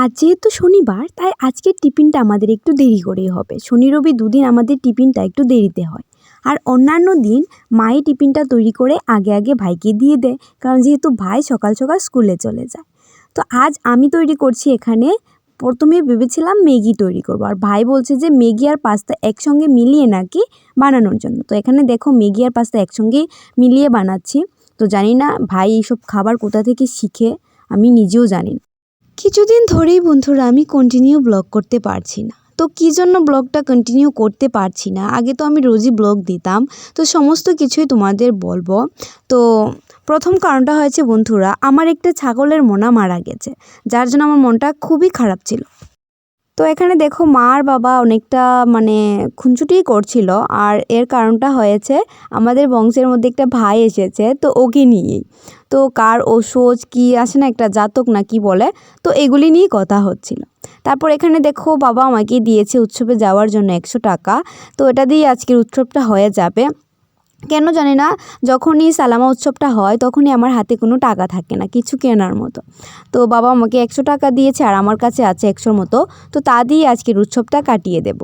আজ যেহেতু শনিবার তাই আজকের টিফিনটা আমাদের একটু দেরি করেই হবে। শনি রবি দুদিন আমাদের টিফিনটা একটু দেরিতে হয়। আর অন্যান্য দিন মাই টিফিনটা তৈরি করে আগে আগে ভাইকে দিয়ে দেয়, কারণ যেহেতু ভাই সকাল সকাল স্কুলে চলে যায়। তো আজ আমি তৈরি করছি এখানে। প্রথমে ভেবেছিলাম ম্যাগি তৈরি করব, আর ভাই বলছে যে ম্যাগি আর পাস্তা একসঙ্গে মিলিয়ে নাকি বানানোর জন্য। তো এখানে দেখো ম্যাগি আর পাস্তা একসঙ্গেই মিলিয়ে বানাচ্ছি। তো জানি না ভাই এইসব খাবার কোথা থেকে শিখে, আমি নিজেও জানি না। কিছুদিন ধরেই বন্ধুরা আমি কন্টিনিউ ব্লগ করতে পারছি না। তো কী জন্য ব্লগটা কন্টিনিউ করতে পারছি না, আগে তো আমি রোজই ব্লগ দিতাম, তো সমস্ত কিছুই তোমাদের বলবো। তো প্রথম কারণটা হয়েছে বন্ধুরা, আমার একটা ছাগলের মোনা মারা গেছে, যার জন্য আমার মনটা খুবই খারাপ ছিল। তো এখানে দেখো মা আর বাবা অনেকটা খুনছুটি করছিল, আর এর কারণটা হয়েছে আমাদের বংশের মধ্যে একটা ভাই এসেছে, তো ওকে নিয়েই। তো কার ওষুধ কি আসে না, একটা জাতক না কি বলে, তো এগুলি নিয়েই কথা হচ্ছিল। তারপর এখানে দেখো বাবা আমাকে দিয়েছে উৎসবে যাওয়ার জন্য 100 টাকা। তো এটা দিয়ে আজকের উৎসবটা হয়ে যাবে। কেন জানি না, যখনই সালামা উৎসবটা হয় তখনই আমার হাতে কোনো টাকা থাকে না কিছু কেনার মতো। তো বাবা আমাকে 100 টাকা দিয়েছে, আর আমার কাছে আছে 100-র মতো। তো তা দিয়ে আজকের উৎসবটা কাটিয়ে দেব।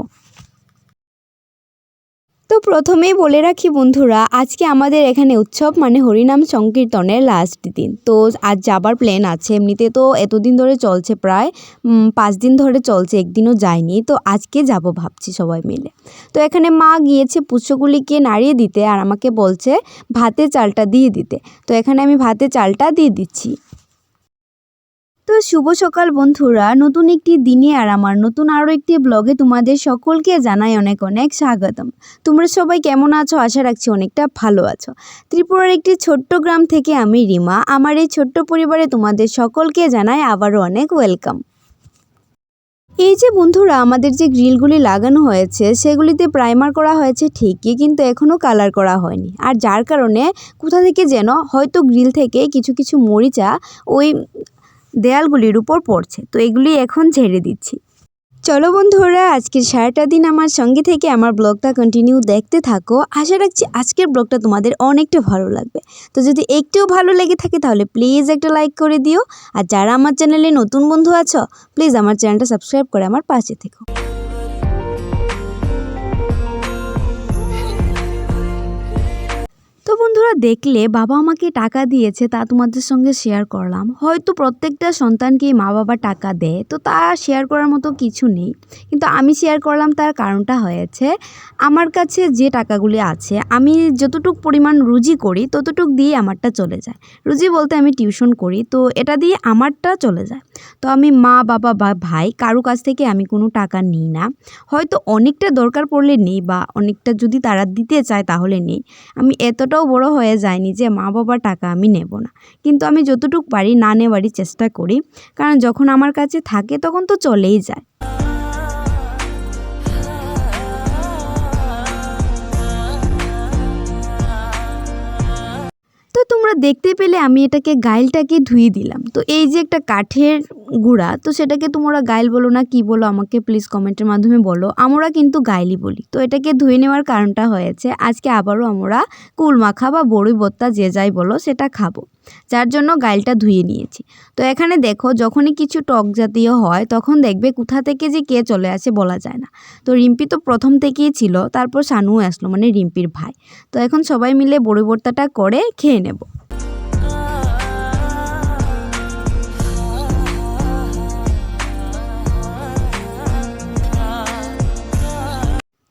তো প্রথমেই বলে রাখি বন্ধুরা, আজকে আমাদের এখানে উৎসব হরিনাম সংকীর্তনের লাস্ট দিন। তো আজ যাবার প্ল্যান আছে। এমনিতে তো এতদিন ধরে চলছে, প্রায় 5 দিন ধরে চলছে, একদিনও যায়নি। তো আজকে যাব ভাবছি সবাই মিলে। তো এখানে মা গিয়েছে পুষ্পগুলিকে নাড়িয়ে দিতে, আর আমাকে বলছে ভাতে চালটা দিয়ে দিতে। তো এখানে আমি ভাতে চালটা দিয়ে দিচ্ছি। তো শুভ সকাল বন্ধুরা, নতুন একটি দিনে আর আমার নতুন আরও একটি ব্লগে তোমাদের সকলকে জানাই অনেক অনেক স্বাগতম। তোমরা সবাই কেমন আছো? আশা রাখছি অনেকটা ভালো আছো। ত্রিপুরার একটি ছোট্ট গ্রাম থেকে আমি রিমা, আমার এই ছোট্ট পরিবারে তোমাদের সকলকে জানাই আবারও অনেক ওয়েলকাম। এই যে বন্ধুরা, আমাদের যে গ্রিলগুলি লাগানো হয়েছে সেগুলিতে প্রাইমার করা হয়েছে ঠিকই, কিন্তু এখনও কালার করা হয়নি। আর যার কারণে কোথা থেকে যেন হয়তো গ্রিল থেকে কিছু কিছু মরিচা ওই দেয়ালগুলির উপর পড়ছে। তো এগুলি এখন ঝেড়ে দিচ্ছি। চলো বন্ধুরা, আজকের সারাটা দিন আমার সঙ্গে থেকে আমার ব্লগটা কন্টিনিউ দেখতে থাকো। আশা রাখছি আজকের ব্লগটা তোমাদের অনেকটা ভালো লাগবে। তো যদি একটুও ভালো লেগে থাকে তাহলে প্লিজ একটা লাইক করে দিও। আর যারা আমার চ্যানেলে নতুন বন্ধু আছো, প্লিজ আমার চ্যানেলটা সাবস্ক্রাইব করে আমার পাশে থেকো। তো বন্ধুরা, দেখলে বাবা আমাকে টাকা দিয়েছে, তা তোমাদের সঙ্গে শেয়ার করলাম। হয়তো প্রত্যেকটা সন্তানকেই মা বাবা টাকা দেয়, তো তা শেয়ার করার মতো কিছু নেই, কিন্তু আমি শেয়ার করলাম। তার কারণটা হয়েছে, আমার কাছে যে টাকাগুলি আছে, আমি যতটুক পরিমাণ রুজি করি ততটুক দিয়ে আমারটা চলে যায়। রুজি বলতে আমি টিউশন করি, তো এটা দিয়ে আমারটা চলে যায়। তো আমি মা বাবা বা ভাই কারো কাছ থেকে আমি কোনো টাকা নিই না। হয়তো অনেকটা দরকার পড়লে নেই, বা অনেকটা যদি তারা দিতে চায় তাহলে নেই। আমি এতটাও বড় হয়ে যাইনি যে মা বাবার টাকা আমি নেব না, কিন্তু আমি যতটুকু পারি না নেওয়ারই চেষ্টা করি, কারণ যখন আমার কাছে থাকে তখন তো চলেই যায়। তো তোমরা দেখতে পেলে আমি এটাকে গাইলটাকে ধুয়ে দিলাম। তো এই যে একটা কাঠের গুঁড়া, তো সেটাকে তোমরা গাইল বলো না কি বলো আমাকে প্লিজ কমেন্টের মাধ্যমে বলো। আমরা কিন্তু গাইলই বলি। তো এটাকে ধুয়ে নেওয়ার কারণটা হয়েছে, আজকে আবারও আমরা কুল মাখা বা বড়ি ভর্তা যে যাই বলো সেটা খাবো, যার জন্য গাইলটা ধুয়ে নিয়েছি। তো এখানে দেখো, যখনই কিছু টক জাতীয় হয় তখন দেখবে কোথা থেকে যে কে চলে আসে বলা যায় না। তো রিম্পি তো প্রথম থেকেই ছিল, তারপর শানু আসলো, রিম্পির ভাই। তো এখন সবাই মিলে বড়ি ভর্তাটা করে খেয়ে নেব।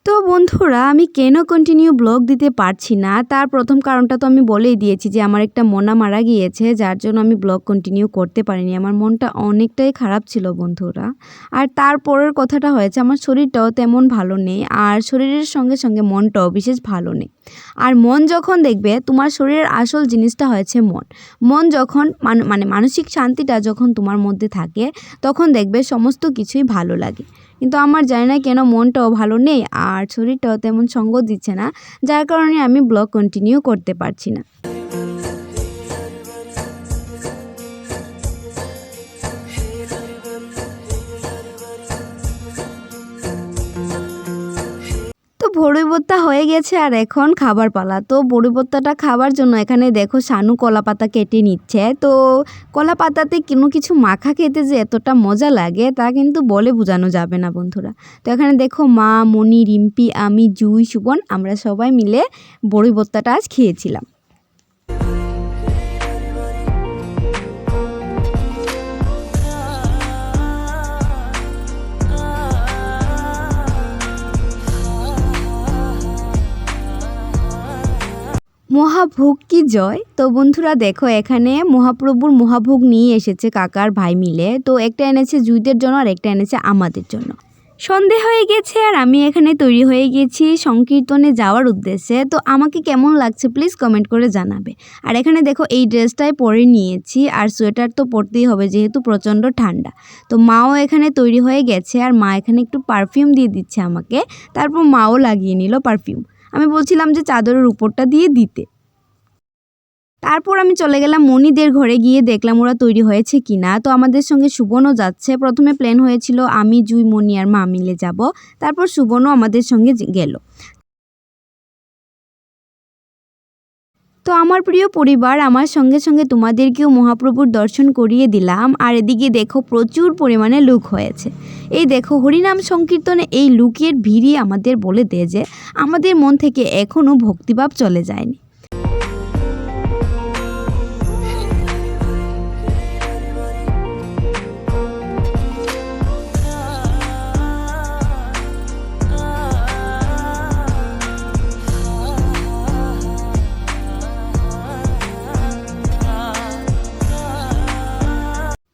তো বন্ধুরা, আমি কেন কন্টিনিউ ব্লগ দিতে পারছি না, তার প্রথম কারণটা তো আমি বলেই দিয়েছি যে আমার একটা মোনা মারা গিয়েছে, যার জন্য আমি ব্লগ কন্টিনিউ করতে পারিনি। আমার মনটা অনেকটাই খারাপ ছিল বন্ধুরা। আর তারপরের কথাটা হয়েছে, আমার শরীরটাও তেমন ভালো নেই, আর শরীরের সঙ্গে সঙ্গে মনটাও বিশেষ ভালো নেই। আর মন যখন দেখবে, তোমার শরীরের আসল জিনিসটা হয়েছে মন। মন যখন মানসিক শান্তিটা যখন তোমার মধ্যে থাকে, তখন দেখবে সমস্ত কিছুই ভালো লাগে। কিন্তু আমার জানি না কেন মনটাও ভালো নেই, আর শরীরটাও তেমন সঙ্গ দিচ্ছে না, যার কারণে আমি ব্লগ কন্টিনিউ করতে পারছি না। তো বড়ই ভর্তা হয়ে গেছে আর এখন খাবার পালা। তো বড়ই ভর্তাটা খাবার জন্য এখানে দেখো শানু কলা পাতা কেটে নিচ্ছে। তো কলা পাতাতে কোনো কিছু মাখা খেতে যে এতটা মজা লাগে তা কিন্তু বলে বোঝানো যাবে না বন্ধুরা। তো এখানে দেখো মা, মনি, রিম্পি, আমি, জুই, সুবন আমরা সবাই মিলে বড়ই ভর্তাটা আজ খেয়েছিলাম। মহাভোগ কি জয়। তো বন্ধুরা দেখো এখানে মহাপ্রভুর মহাভোগ নিয়ে এসেছে কাকার ভাই মিলে। তো একটা এনেছে জুইদের জন্য আর একটা এনেছে আমাদের জন্য। সন্ধে হয়ে গেছে আর আমি এখানে তৈরি হয়ে গেছি সংকীর্তনে যাওয়ার উদ্দেশ্যে। তো আমাকে কেমন লাগছে প্লিজ কমেন্ট করে জানাবে। আর এখানে দেখো এই ড্রেসটাই পরে নিয়েছি আর সোয়েটার তো পরতেই হবে যেহেতু প্রচণ্ড ঠান্ডা। তো মাও এখানে তৈরি হয়ে গেছে আর মা এখানে একটু পারফিউম দিয়ে দিচ্ছে আমাকে। তারপর মাও লাগিয়ে নিল পারফিউম। আমি বলছিলাম যে চাদরের উপরটা দিয়ে দিতে। তারপর আমি চলে গেলাম মনিদের ঘরে, গিয়ে দেখলাম ওরা তৈরি হয়েছে কিনা। তো আমাদের সঙ্গে সুবনও যাচ্ছে। প্রথমে প্ল্যান হয়েছিল আমি, জুই, মনি আর মা মিলে যাব। তারপর সুবনও আমাদের সঙ্গে গেল। তো আমার প্রিয় পরিবার, আমার সঙ্গে সঙ্গে তোমাদেরকেও মহাপ্রভুর দর্শন করিয়ে দিলাম। আর এদিকে দেখো প্রচুর পরিমাণে লুক হয়েছে। এই দেখো হরিনাম সংকীর্তনে এই লুকের ভিড়ই আমাদের বলে দেয় যে আমাদের মন থেকে এখনও ভক্তিভাব চলে যায়নি।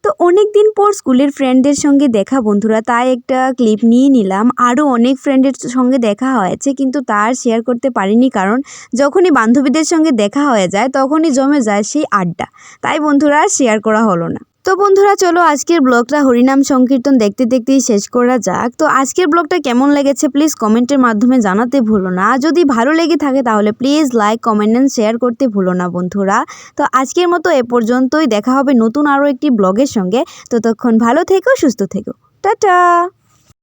তো অনেক দিন পর স্কুলের ফ্রেন্ডদের সঙ্গে দেখা বন্ধুরা, তাই একটা ক্লিপ নিয়ে নিলাম। আরও অনেক ফ্রেন্ডের সঙ্গে দেখা হয়েছে কিন্তু তার শেয়ার করতে পারিনি, কারণ যখনই বান্ধবীদের সঙ্গে দেখা হয়ে যায় তখনই জমে যায় সেই আড্ডা। তাই বন্ধুরা আর শেয়ার করা হলো না। তো বন্ধুরা চলো আজকের ব্লগটা হরিনাম সংকীর্তন দেখতে দেখতেই শেষ করা যাক। তো আজকের ব্লগটা কেমন লেগেছে প্লিজ কমেন্টের মাধ্যমে জানাতে ভুলো না। যদি ভালো লেগে থাকে তাহলে please like, comment and share করতে ভুলো না বন্ধুরা। তো আজকের মতো এ পর্যন্তই। দেখা হবে নতুন আরও একটি ব্লগের সঙ্গে। ততক্ষণ ভালো থেকো, সুস্থ থেকো, টাটা।